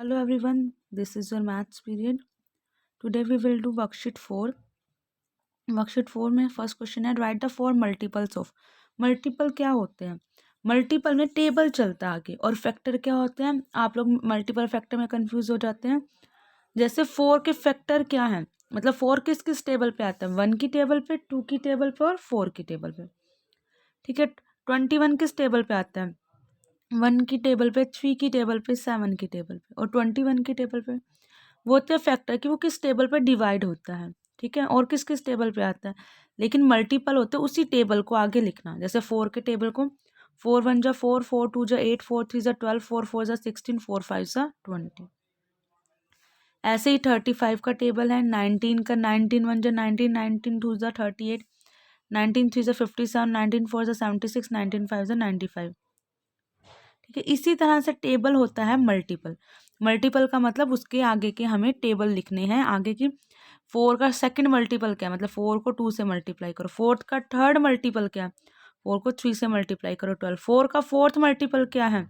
Hello everyone, this is your maths period. Today we will do worksheet 4. Worksheet 4 में first question है right the four multiples of. Multiple क्या होते हैं? Multiple में table चलता है आगे, और फैक्टर क्या होते हैं? आप लोग मल्टीपल फैक्टर में कंफ्यूज हो जाते हैं। जैसे 4 के फैक्टर क्या हैं, मतलब 4 किस किस टेबल पे आता है? 1 की टेबल पे, 2 की टेबल पे और 4 की टेबल पे। ठीक है। 21 किस टेबल पे आता है? 1 की टेबल पे, 3 की टेबल पे, 7 की टेबल पे और 21 की टेबल पे। वो होते हैं फैक्टर कि वो किस टेबल पे डिवाइड होता है। ठीक है, और किस किस टेबल पे आता है। लेकिन मल्टीपल होते हैं उसी टेबल को आगे लिखना। जैसे 4 के टेबल को 4 1 जा 4, 4 2 जा 8, 4 3 जा 12, 4 4 जा 16, 4 5 जा 20। ऐसे ही 35 का टेबल है। 19 का 19 1 जा 19, 19 2 जा 38, 19 3 जा 57, 19 4 जा 76, 19 5 जा 95। ठीक है, इसी तरह से टेबल होता है मल्टीपल। मल्टीपल का मतलब उसके आगे के हमें टेबल लिखने हैं। आगे की 4 का सेकंड मल्टीपल क्या है, मतलब 4 को 2 से मल्टीप्लाई करो। 4 का थर्ड मल्टीपल क्या है? 4 को 3 से मल्टीप्लाई करो 12। 4 का फोर्थ मल्टीपल क्या है?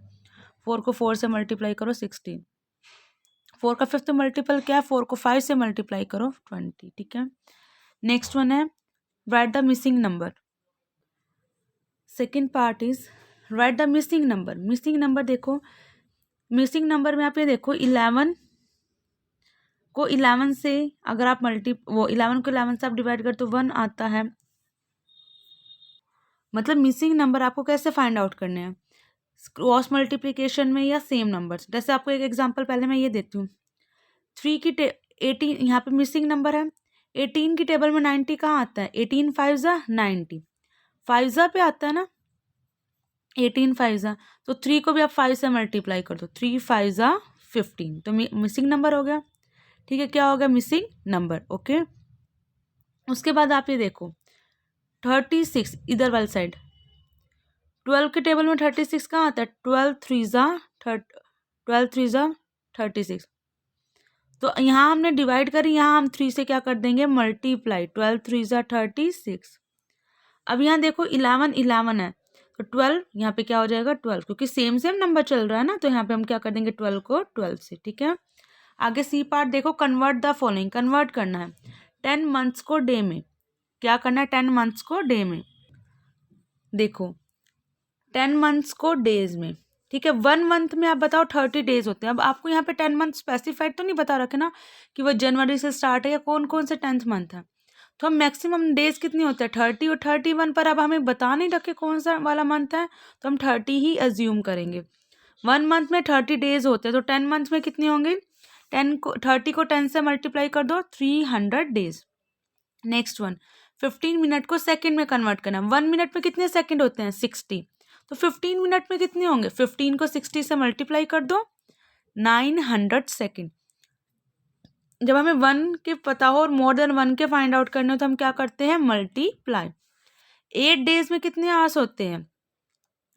4 को 4 से मल्टीप्लाई करो 16। 4 का फिफ्थ मल्टीपल क्या है? 4 को 5 से मल्टीप्लाई करो 20। ठीक है, नेक्स्ट वन है right the missing number. Second part is right the missing number. Missing number देखो, मिसिंग नंबर में आप ये देखो 11 को 11 से अगर आप 11 को 11 से आप डिवाइड कर तो 1 आता है। मतलब मिसिंग नंबर आपको कैसे फाइंड आउट करने हैं? क्रॉस मल्टीप्लिकेशन में या सेम नंबर्स। जैसे आपको एक एग्जांपल पहले मैं ये देती हूँ। 3 की 18 यहाँ पे मिसिंग नंबर है। 18 की टेबल में 90 कहाँ आता है? 18 5 जा 90, 5 जा पे आता है ना 18 5 जा। तो 3 को भी आप 5 से मल्टीप्लाई कर दो, 3 5 जा 15, तो मिसिंग नंबर हो गया। ठीक है, क्या हो गया? Missing number. ओके, उसके बाद आप ये देखो 36 इधर वाली साइड। 12 के टेबल में 36 कहाँ आता है? 12 3 जा 36। तो यहाँ हमने डिवाइड करी, यहाँ हम 3 से क्या कर देंगे? मल्टीप्लाई। 12 3 जा 36। अब यहाँ देखो 11 11 है, तो 12 यहाँ पे क्या हो जाएगा? 12, क्योंकि सेम सेम नंबर चल रहा है ना, तो यहाँ पे हम क्या कर देंगे? 12 को 12 से। ठीक है, आगे सी पार्ट देखो, कन्वर्ट द फॉलोइंग। कन्वर्ट करना है 10 मंथ्स को डे में। क्या करना है? 10 मंथ्स को डे में। देखो 10 मंथ्स को डेज में। ठीक है, 1 मंथ में आप बताओ 30 डेज होते हैं। अब आपको यहाँ पे 10 मंथ स्पेसिफाइड तो नहीं बता रखे ना कि वो जनवरी से स्टार्ट है या कौन कौन से 10th मंथ है। तो हम मैक्सिमम डेज कितने होते हैं? 30 और 31 पर। अब हमें बता नहीं रखे कौन सा वाला मंथ है, तो हम 30 ही एज्यूम करेंगे। 1 मंथ में 30 डेज होते हैं, तो 10 मंथ में कितने होंगे? 30 को 10 से मल्टीप्लाई कर दो, 300 डेज। नेक्स्ट वन, 15 मिनट को सेकंड में कन्वर्ट करना। 1 मिनट में कितने सेकंड होते हैं? 60। तो 15 मिनट में कितने होंगे? 15 को 60 से मल्टीप्लाई कर दो, 900 सेकंड। जब हमें 1 के पता हो और मोर देन 1 के फाइंड आउट करने हो तो हम क्या करते हैं? मल्टीप्लाई। 8 डेज में कितने आवर्स होते हैं?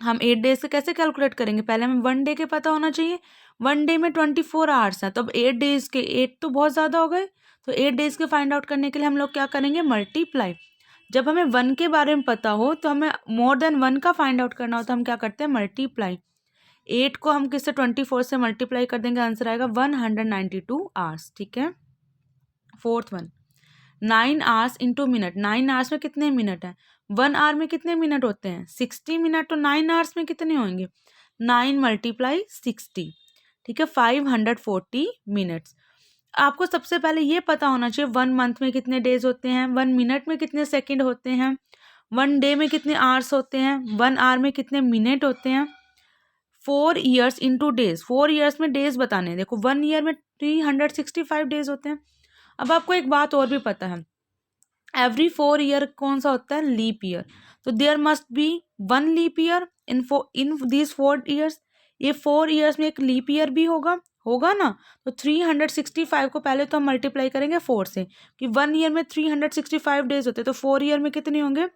हम 8 डेज से कैसे कैलकुलेट करेंगे? पहले हमें 1 डे के पता होना चाहिए। 1 डे में 24 आवर्स है, तो अब 8 डेज के 8 तो बहुत ज़्यादा हो गए, तो 8 डेज के फाइंड आउट करने के लिए हम लोग क्या करेंगे? मल्टीप्लाई। जब हमें 1 के बारे में पता हो तो हमें मोर देन 1 का फाइंड आउट करना हो तो हम क्या करते हैं? मल्टीप्लाई। 8 को हम किससे? 24 से मल्टीप्लाई कर देंगे, आंसर आएगा 192 आवर्स। ठीक है, fourth one, 9 hours into minute. 9 hours में कितने मिनट है? 1 आवर में कितने मिनट होते हैं? 60 मिनट। तो 9 आवर्स में कितने होंगे? 9 मल्टीप्लाई 60। ठीक है, 540 मिनट्स। आपको सबसे पहले ये पता होना चाहिए 1 मंथ में कितने डेज होते हैं, 1 मिनट में कितने सेकंड होते हैं, 1 डे में कितने आवर्स होते हैं, 1 आवर में कितने मिनट होते हैं। 4 ईयर्स इंटू डेज। 4 ईयर्स में डेज बताने हैं। देखो 1 ईयर में 365 डेज होते हैं। अब आपको एक बात और भी पता है, एवरी 4 ईयर कौन सा होता है? Leap year. तो there must be 1 leap year in these 4 years. ये 4 ईयर्स में एक लीप ईयर भी होगा, होगा ना। तो 365 को पहले तो हम मल्टीप्लाई करेंगे 4 से, कि 1 ईयर में 365 डेज होते हैं, तो 4 ईयर में कितने होंगे?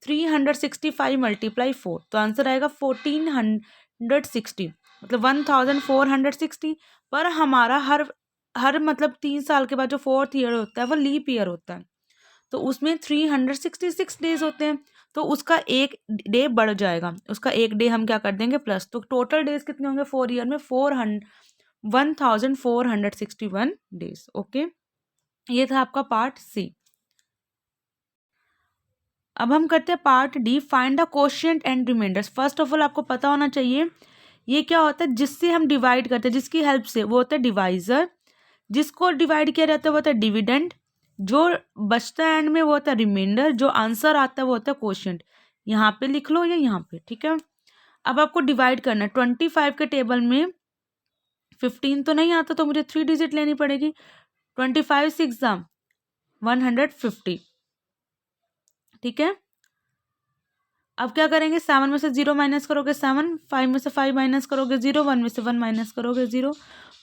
365 मल्टीप्लाई 4, तो आंसर आएगा 1460, मतलब 1460। पर हमारा हर हर मतलब 3 साल के बाद जो 4th ईयर होता है वो लीप ईयर होता है, तो उसमें 366 डेज होते हैं, तो उसका एक डे बढ़ जाएगा। उसका एक डे हम क्या कर देंगे? प्लस। तो टोटल डेज कितने होंगे 4 ईयर में? 1461 डेज। ओके, ये था आपका पार्ट सी। अब हम करते हैं part D, find the quotient and remainders. First of all आपको पता होना चाहिए ये क्या होता है, जिससे हम डिवाइड करते हैं, जिसकी हेल्प से, वो होता है डिवाइजर। जिसको डिवाइड किया जाता है वो होता है डिविडेंड। जो बचता है एंड में वो होता है रिमाइंडर। जो आंसर आता है वो होता है कोशिएंट। यहाँ पे लिख लो या यहाँ पे, ठीक है। अब आपको डिवाइड करना है। 25 के टेबल में 15 तो नहीं आता, तो मुझे 3 डिजिट लेनी पड़ेगी। 25 6 150, ठीक है। अब क्या करेंगे, 7 में से 0 माइनस करोगे 7, 5 में से 5 माइनस करोगे 0, 1 में से 1 माइनस करोगे 0,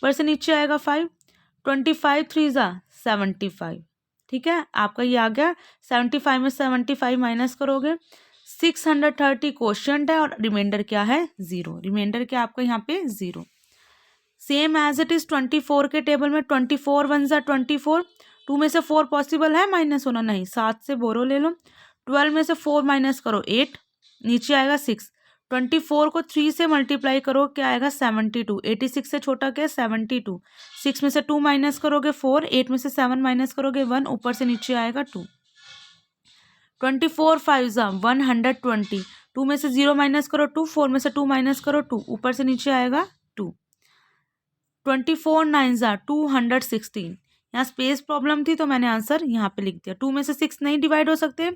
पर से नीचे आएगा 5। 25 3 75, ठीक है। आपका ये आ गया। 75 में 75 माइनस करोगे 630 क्वोशंट है, और रिमाइंडर क्या है 0। रिमाइंडर क्या आपका यहाँ पे 0। सेम एज इट इज 24 के टेबल में 24 1 24। 2 में से 4 पॉसिबल है माइनस होना, नहीं। 7 से बोरो ले लो। 12 में से 4 माइनस करो 8, नीचे आएगा 6। 24 को 3 से मल्टीप्लाई करो, क्या आएगा 72। 86 से छोटा क्या है 72। 6 में से 2 माइनस करोगे 4, 8 में से 7 माइनस करोगे 1, ऊपर से नीचे आएगा 2। 24 5 120। 2 में से 0 माइनस करो 2, 4 में से 2 माइनस करो 2, ऊपर से नीचे आएगा 2। 24 9 216। यहाँ स्पेस प्रॉब्लम थी तो मैंने आंसर यहाँ पे लिख दिया। 2 में से 6 नहीं डिवाइड हो सकते,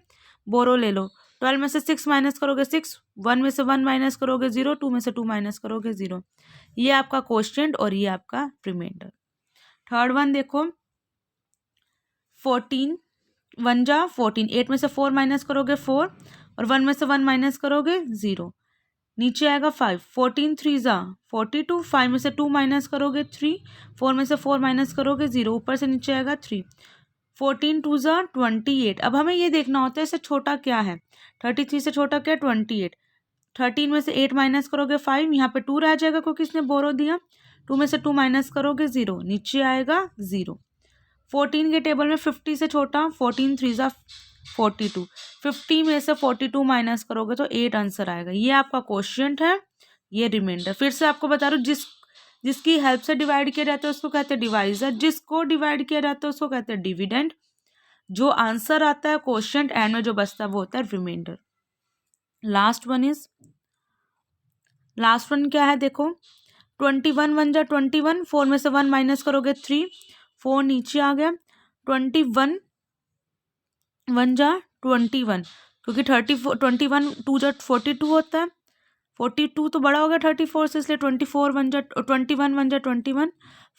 बोरो ले लो। 12 में से 6 माइनस करोगे 6, 1 में से 1 माइनस करोगे 0, 2 में से 2 माइनस करोगे 0। ये आपका कोशिएंट और ये आपका रिमाइंडर। थर्ड वन देखो, 14 1 14। 8 में से 4 माइनस करोगे 4, और 1 में से 1 माइनस करोगे 0, नीचे आएगा 5। 14 3 42। 5 में से 2 माइनस करोगे 3, 4 में से 4 माइनस करोगे 0, ऊपर से नीचे आएगा 3। 14 2 28। अब हमें ये देखना होता है इससे छोटा क्या है। 33 से छोटा क्या है 28। 13 में से 8 माइनस करोगे 5, यहाँ पे 2 रह जाएगा क्योंकि इसने बोरो दिया। 2 में से 2 माइनस करोगे 0, नीचे आएगा 0। 14 के टेबल में 50 से छोटा 14 3 42। 50 में से 42 माइनस करोगे तो 8 आंसर आएगा। ये आपका कोशिएंट है, ये रिमाइंडर। फिर से आपको बता रहा हूँ, जिसकी हेल्प से डिवाइड किया जाता है उसको कहते हैं डिवाइजर। जिसको डिवाइड किया जाता है उसको कहते हैं डिविडेंड। जो आंसर आता है कोशिएंट, एंड में जो बचता है वो होता है रिमाइंडर। लास्ट वन क्या है देखो, 21 1 21। 4 में से 1 माइनस करोगे 3, 4 नीचे आ गया। 21 1 21, क्योंकि 21 2 42 होता है। 42 तो बड़ा हो गया 34 से, इसलिए 21 1 21।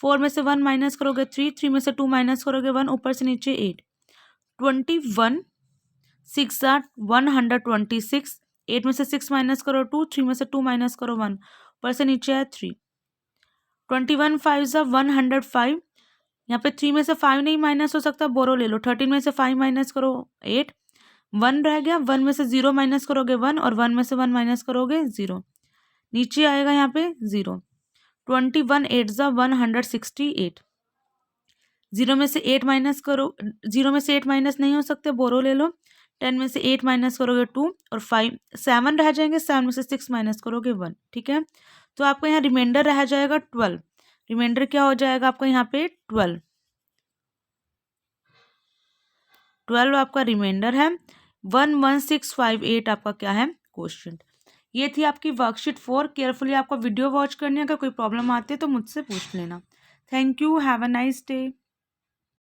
4 में से 1 माइनस करोगे 3, 3 में से 2 माइनस करोगे 1, ऊपर से नीचे 8। 21 6 126। 8 में से 6 माइनस करो 2, 3 में से 2 माइनस करो 1, ऊपर से नीचे है 3। 21 5 105। यहाँ पे 3 में से 5 नहीं माइनस हो सकता, बोरो ले लो। 13 में से 5 माइनस करो 8, 1 रह गया। 1 में से 0 माइनस करोगे 1, और 1 में से 1 माइनस करोगे 0, नीचे आएगा यहाँ पे 0। 21 8 168। 0 में से 8 माइनस करो, 0 में से 8 माइनस नहीं हो सकते, बोरो ले लो। 10 में से 8 माइनस करोगे 2, और 5 7 रह जाएंगे। 7 में से 6 माइनस करोगे 1, ठीक है। तो आपका यहाँ रिमाइंडर रह जाएगा 12। रिमाइंडर क्या हो जाएगा आपका यहाँ पे 12 आपका रिमाइंडर है। 11658 आपका क्या है कोशिएंट। ये थी आपकी वर्कशीट 4। केयरफुली आपको वीडियो वॉच करनी है। अगर कोई प्रॉब्लम आती है तो मुझसे पूछ लेना। Thank you, have a nice day.